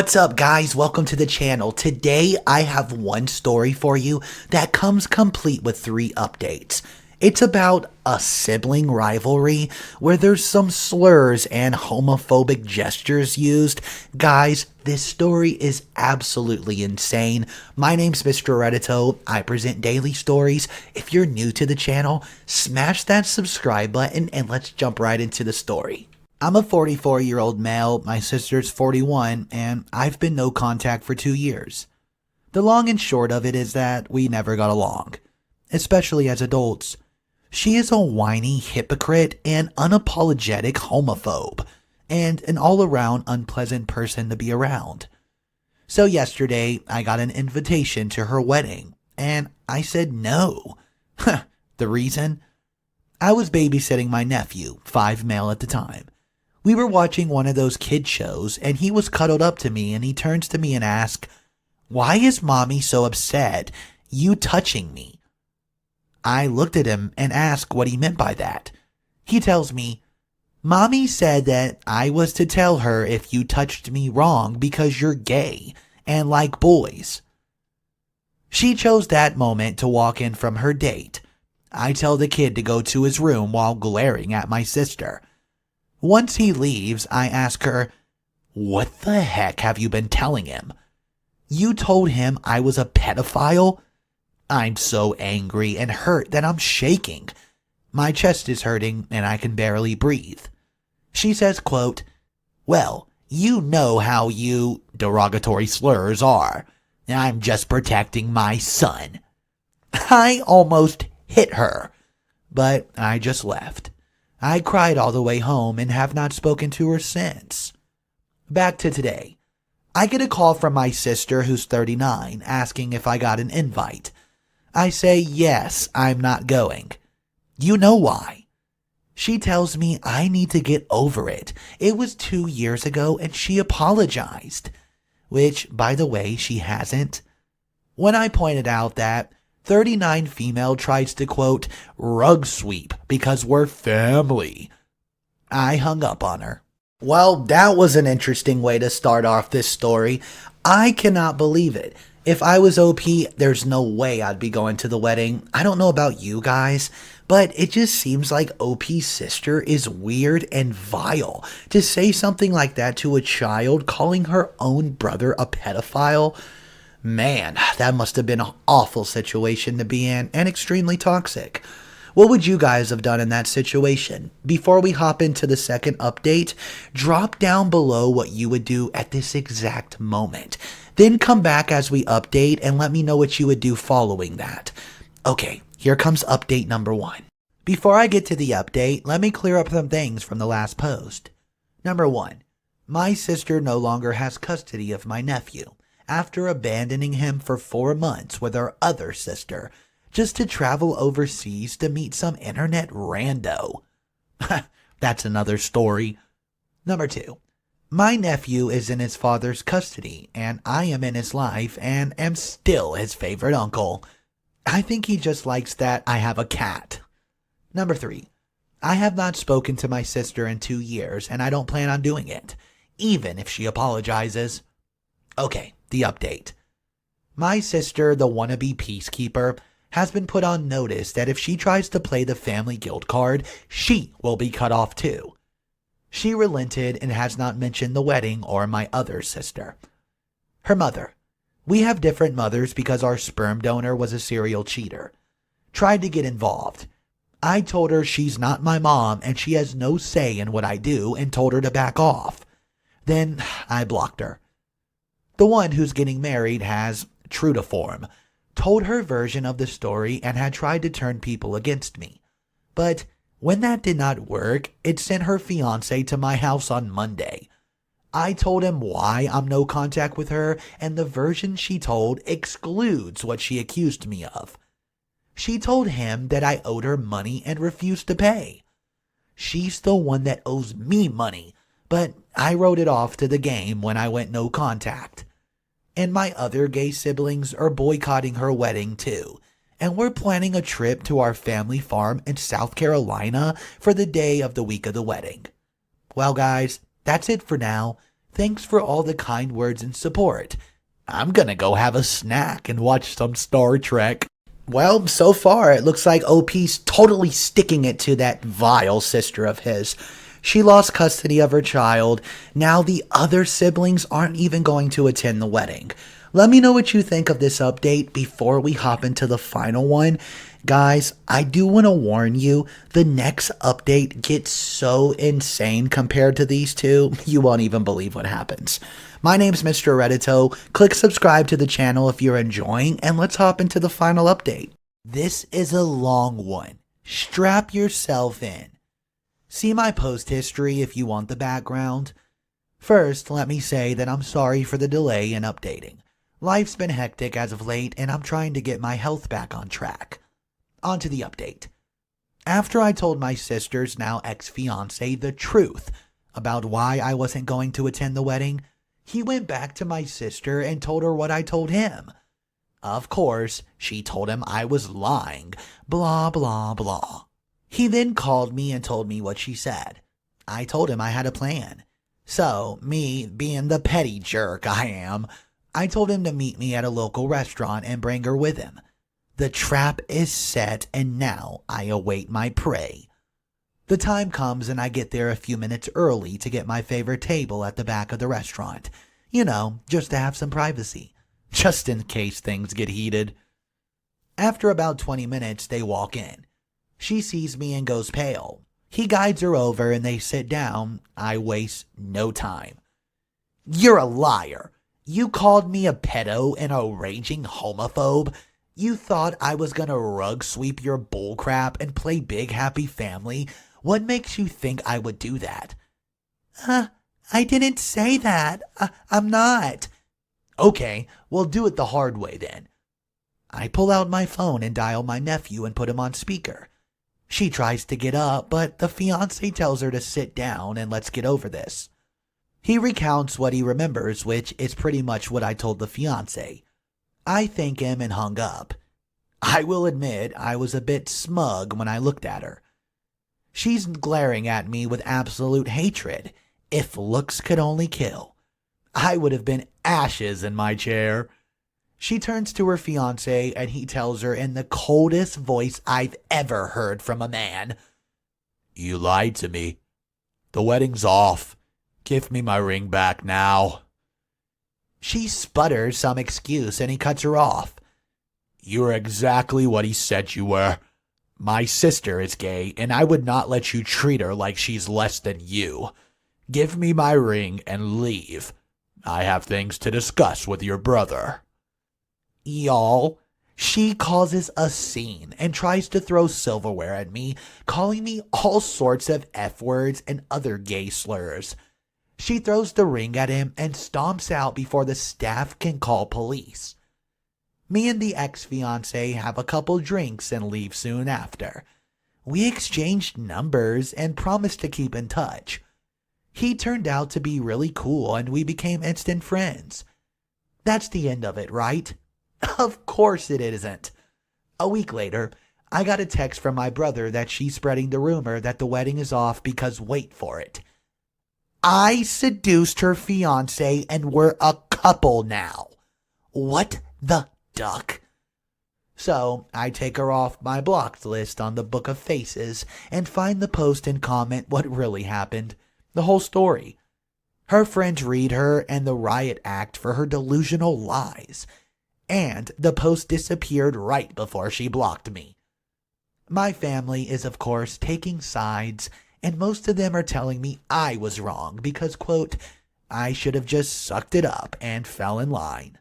What's up, guys? Welcome to the channel. Today I have one story for you that comes complete with 3 updates. It's about a sibling rivalry where there's some slurs and homophobic gestures used. Guys, this story is absolutely insane. My name's Mr. Reddito. I present daily stories. If you're new to the channel, smash that subscribe button and let's jump right into the story. I'm a 44-year-old male, my sister's 41, and I've been no contact for 2 years. The long and short of it is that we never got along, especially as adults. She is a whiny hypocrite and unapologetic homophobe, and an all-around unpleasant person to be around. So yesterday, I got an invitation to her wedding, and I said no. The reason? I was babysitting my nephew, 5 male at the time. We were watching one of those kid shows, and he was cuddled up to me, and he turns to me and asks, "Why is mommy so upset? You touching me?" I looked at him and asked what he meant by that. He tells me, "Mommy said that I was to tell her if you touched me wrong because you're gay and like boys." She chose that moment to walk in from her date. I tell the kid to go to his room while glaring at my sister. Once he leaves, I ask her, "What the heck have you been telling him? You told him I was a pedophile?" I'm so angry and hurt that I'm shaking. My chest is hurting and I can barely breathe. She says, quote, "Well, you know how you derogatory slurs are. I'm just protecting my son." I almost hit her, but I just left. I cried all the way home and have not spoken to her since. Back to today. I get a call from my sister who's 39 asking if I got an invite. I say yes, I'm not going. You know why? She tells me I need to get over it. It was 2 years ago and she apologized. Which, by the way, she hasn't. When I pointed out that 39 female tries to, quote, rug sweep because we're family, I hung up on her. Well, that was an interesting way to start off this story. I cannot believe it. If I was OP, there's no way I'd be going to the wedding. I don't know about you guys, but it just seems like OP's sister is weird and vile. To say something like that to a child, calling her own brother a pedophile, man, that must have been an awful situation to be in and extremely toxic. What would you guys have done in that situation? Before we hop into the second update, drop down below what you would do at this exact moment. Then come back as we update and let me know what you would do following that. Okay, here comes update number 1. Before I get to the update, let me clear up some things from the last post. Number 1, my sister no longer has custody of my nephew, after abandoning him for 4 months with our other sister, just to travel overseas to meet some internet rando. That's another story. Number 2, my nephew is in his father's custody, and I am in his life and am still his favorite uncle. I think he just likes that I have a cat. Number 3, I have not spoken to my sister in 2 years, and I don't plan on doing it, even if she apologizes. Okay, the update. My sister, the wannabe peacekeeper, has been put on notice that if she tries to play the family guilt card, she will be cut off too. She relented and has not mentioned the wedding or my other sister. Her mother. We have different mothers because our sperm donor was a serial cheater. Tried to get involved. I told her she's not my mom and she has no say in what I do and told her to back off. Then I blocked her. The one who's getting married has, true to form, told her version of the story and had tried to turn people against me. But when that did not work, it sent her fiancé to my house on Monday. I told him why I'm no contact with her, and the version she told excludes what she accused me of. She told him that I owed her money and refused to pay. She's the one that owes me money, but I wrote it off to the game when I went no contact. And my other gay siblings are boycotting her wedding too, and we're planning a trip to our family farm in South Carolina for the day of the week of the wedding. Well guys, that's it for now. Thanks for all the kind words and support. I'm gonna go have a snack and watch some Star Trek. Well, so far it looks like OP's totally sticking it to that vile sister of his. She lost custody of her child. Now the other siblings aren't even going to attend the wedding. Let me know what you think of this update before we hop into the final one. Guys, I do want to warn you, the next update gets so insane compared to these two, you won't even believe what happens. My name's Mr. Reddito. Click subscribe to the channel if you're enjoying, and let's hop into the final update. This is a long one. Strap yourself in. See my post history if you want the background. First, let me say that I'm sorry for the delay in updating. Life's been hectic as of late, and I'm trying to get my health back on track. On to the update. After I told my sister's now ex-fiancé the truth about why I wasn't going to attend the wedding, he went back to my sister and told her what I told him. Of course, she told him I was lying, blah blah blah. He then called me and told me what she said. I told him I had a plan. So, me being the petty jerk I am, I told him to meet me at a local restaurant and bring her with him. The trap is set, and now I await my prey. The time comes and I get there a few minutes early to get my favorite table at the back of the restaurant. You know, just to have some privacy. Just in case things get heated. After about 20 minutes, they walk in. She sees me and goes pale. He guides her over and they sit down. I waste no time. You're a liar. You called me a pedo and a raging homophobe. You thought I was gonna rug sweep your bullcrap and play big happy family? What makes you think I would do that? I didn't say that. I'm not. Okay, well do it the hard way then. I pull out my phone and dial my nephew and put him on speaker. She tries to get up, but the fiancé tells her to sit down and let's get over this. He recounts what he remembers, which is pretty much what I told the fiancé. I thank him and hung up. I will admit I was a bit smug when I looked at her. She's glaring at me with absolute hatred. If looks could only kill, I would have been ashes in my chair. She turns to her fiancé and he tells her in the coldest voice I've ever heard from a man. You lied to me. The wedding's off. Give me my ring back now. She sputters some excuse and he cuts her off. You're exactly what he said you were. My sister is gay and I would not let you treat her like she's less than you. Give me my ring and leave. I have things to discuss with your brother. Y'all, she causes a scene and tries to throw silverware at me, calling me all sorts of F words and other gay slurs. She throws the ring at him and stomps out before the staff can call police. Me and the ex-fiancé have a couple drinks and leave soon after. We exchanged numbers and promised to keep in touch. He turned out to be really cool and we became instant friends. That's the end of it, right? Of course it isn't. A week later, I got a text from my brother that she's spreading the rumor that the wedding is off because wait for it. I seduced her fiancé and we're a couple now. What the duck? So I take her off my blocked list on the Book of Faces and find the post and comment what really happened. The whole story. Her friends read her and the riot act for her delusional lies. And the post disappeared right before she blocked me. My family is of course taking sides, and most of them are telling me I was wrong because, quote, I should have just sucked it up and fell in line.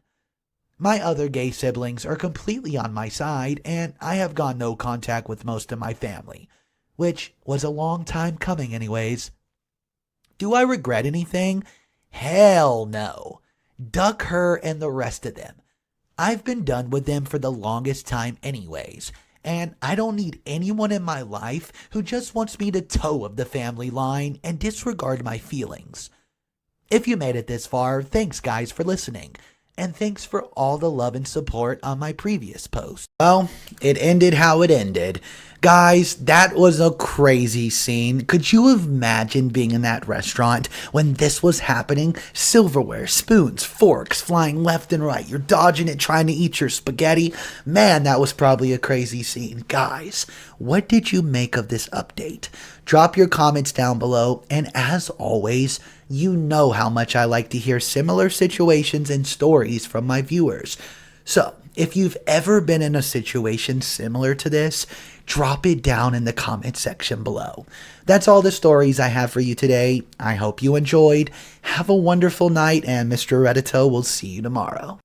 My other gay siblings are completely on my side, and I have gone no contact with most of my family, which was a long time coming anyways. Do I regret anything? Hell no. Duck her and the rest of them. I've been done with them for the longest time anyways, and I don't need anyone in my life who just wants me to toe of the family line and disregard my feelings. If you made it this far, thanks guys for listening, and thanks for all the love and support on my previous post. Well, it ended how it ended. Guys, that was a crazy scene. Could you imagine being in that restaurant when this was happening? Silverware, spoons, forks flying left and right. You're dodging it trying to eat your spaghetti. Man, that was probably a crazy scene. Guys, what did you make of this update? Drop your comments down below, and as always, you know how much I like to hear similar situations and stories from my viewers. So, if you've ever been in a situation similar to this, drop it down in the comment section below. That's all the stories I have for you today. I hope you enjoyed. Have a wonderful night, and Mr. Reddito will see you tomorrow.